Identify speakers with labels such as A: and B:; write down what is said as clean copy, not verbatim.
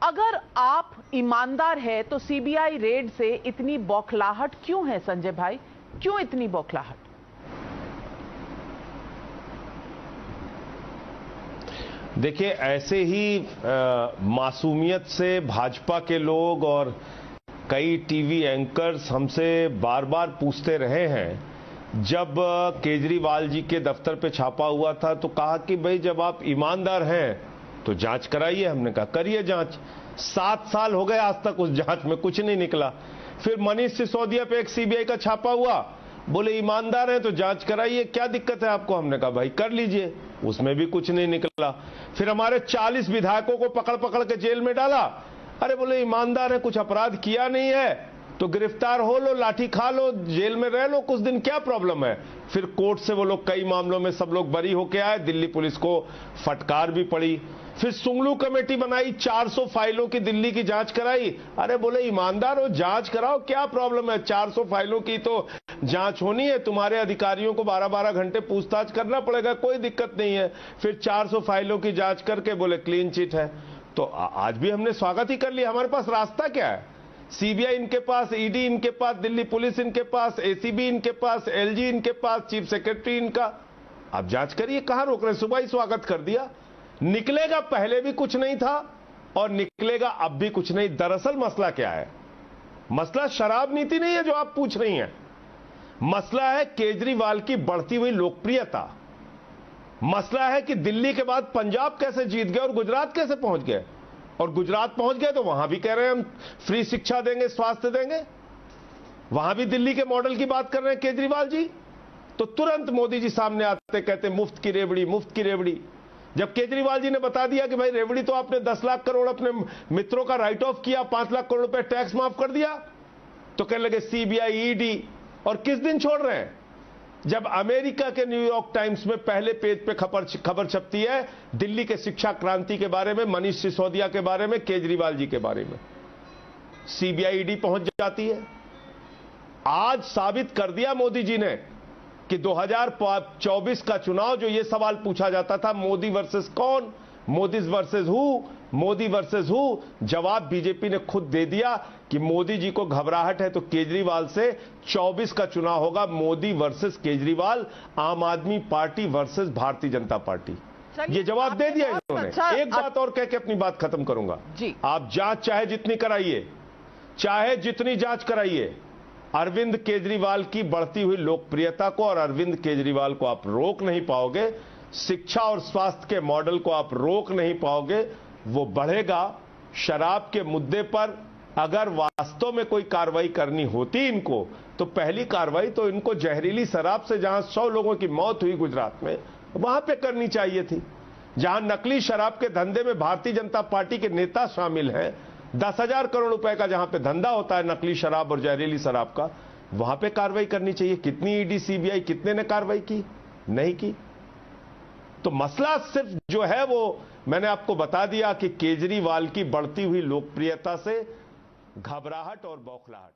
A: अगर आप ईमानदार है तो सीबीआई रेड से इतनी बौखलाहट क्यों है संजय भाई? क्यों इतनी बौखलाहट?
B: देखिए, ऐसे ही मासूमियत से भाजपा के लोग और कई टीवी एंकर्स हमसे बार बार पूछते रहे हैं। जब केजरीवाल जी के दफ्तर पे छापा हुआ था तो कहा कि भाई जब आप ईमानदार हैं तो जांच कराइए। हमने कहा करिए जांच। 7 साल हो गए आज तक उस जांच में कुछ नहीं निकला। फिर मनीष सिसोदिया पे एक सीबीआई का छापा हुआ, बोले ईमानदार हैं तो जांच कराइए, क्या दिक्कत है आपको? हमने कहा भाई कर लीजिए, उसमें भी कुछ नहीं निकला। फिर हमारे 40 विधायकों को पकड़ पकड़ के जेल में डाला। अरे बोले ईमानदार है, कुछ अपराध किया नहीं है तो गिरफ्तार हो लो, लाठी खा लो, जेल में रह लो कुछ दिन, क्या प्रॉब्लम है? फिर कोर्ट से वो लोग कई मामलों में सब लोग बरी होके आए, दिल्ली पुलिस को फटकार भी पड़ी। फिर सुंगलू कमेटी बनाई, 400 फाइलों की दिल्ली की जांच कराई। अरे बोले ईमानदार हो, जांच कराओ, क्या प्रॉब्लम है? 400 फाइलों की तो जांच होनी है, तुम्हारे अधिकारियों को 12-12 घंटे पूछताछ करना पड़ेगा, कोई दिक्कत नहीं है। फिर 400 फाइलों की जांच करके बोले क्लीन चिट है। तो आज भी हमने स्वागत ही कर लिया। हमारे पास रास्ता क्या है? सीबीआई इनके पास, ईडी इनके पास, दिल्ली पुलिस इनके पास, एसीबी इनके पास, एलजी इनके पास, चीफ सेक्रेटरी इनका। आप जांच करिए, कहां रोक रहे? सुबह ही स्वागत कर दिया। निकलेगा, पहले भी कुछ नहीं था और निकलेगा अब भी कुछ नहीं। दरअसल मसला क्या है? मसला शराब नीति नहीं है जो आप पूछ रही हैं। मसला है केजरीवाल की बढ़ती हुई लोकप्रियता। मसला है कि दिल्ली के बाद पंजाब कैसे जीत गए और गुजरात कैसे पहुंच गए। और गुजरात पहुंच गए तो वहां भी कह रहे हैं हम फ्री शिक्षा देंगे, स्वास्थ्य देंगे। वहां भी दिल्ली के मॉडल की बात कर रहे हैं केजरीवाल जी। तो तुरंत मोदी जी सामने आते कहते मुफ्त की रेवड़ी, मुफ्त की रेवड़ी। जब केजरीवाल जी ने बता दिया कि भाई रेवड़ी तो आपने 10 लाख करोड़ अपने मित्रों का राइट ऑफ किया, 5 लाख करोड़ रुपए टैक्स माफ कर दिया, तो कहने लगे सीबीआई, ईडी। और किस दिन छोड़ रहे हैं? जब अमेरिका के न्यूयॉर्क टाइम्स में पहले पेज पे खबर छपती है दिल्ली के शिक्षा क्रांति के बारे में, मनीष सिसोदिया के बारे में, केजरीवाल जी के बारे में, सीबीआई, ईडी पहुंच जाती है। आज साबित कर दिया मोदी जी ने कि 2024 का चुनाव, जो ये सवाल पूछा जाता था मोदी वर्सेस कौन, Modi versus who, Modi versus who, जवाब बीजेपी ने खुद दे दिया कि मोदी जी को घबराहट है तो केजरीवाल से। 24 का चुनाव होगा मोदी वर्सेस केजरीवाल, आम आदमी party versus Bharatiya Janata party. ये जवाब दे दिया इन्होंने। एक बात और कह के अपनी बात खत्म करूंगा। आप जांच चाहे जितनी कराइए, चाहे जितनी जांच कराइए, अरविंद केजरीवाल की बढ़ती हुई लोकप्रियता को और अरविंद केजरीवाल को आप रोक नहीं पाओगे। शिक्षा और स्वास्थ्य के मॉडल को आप रोक नहीं पाओगे, वो बढ़ेगा। शराब के मुद्दे पर अगर वास्तव में कोई कार्रवाई करनी होती इनको, तो पहली कार्रवाई तो इनको जहरीली शराब से जहां 100 लोगों की मौत हुई गुजरात में, वहां पे करनी चाहिए थी। जहां नकली शराब के धंधे में भारतीय जनता पार्टी के नेता शामिल हैं, 10,000 करोड़ रुपए का जहां पे धंधा होता है नकली शराब और जहरीली शराब का, वहां पे कार्रवाई करनी चाहिए। कितनी ईडी, सीबीआई, कितने ने कार्रवाई की? नहीं की। तो मसला सिर्फ जो है वो मैंने आपको बता दिया कि केजरीवाल की बढ़ती हुई लोकप्रियता से घबराहट और बौखलाहट।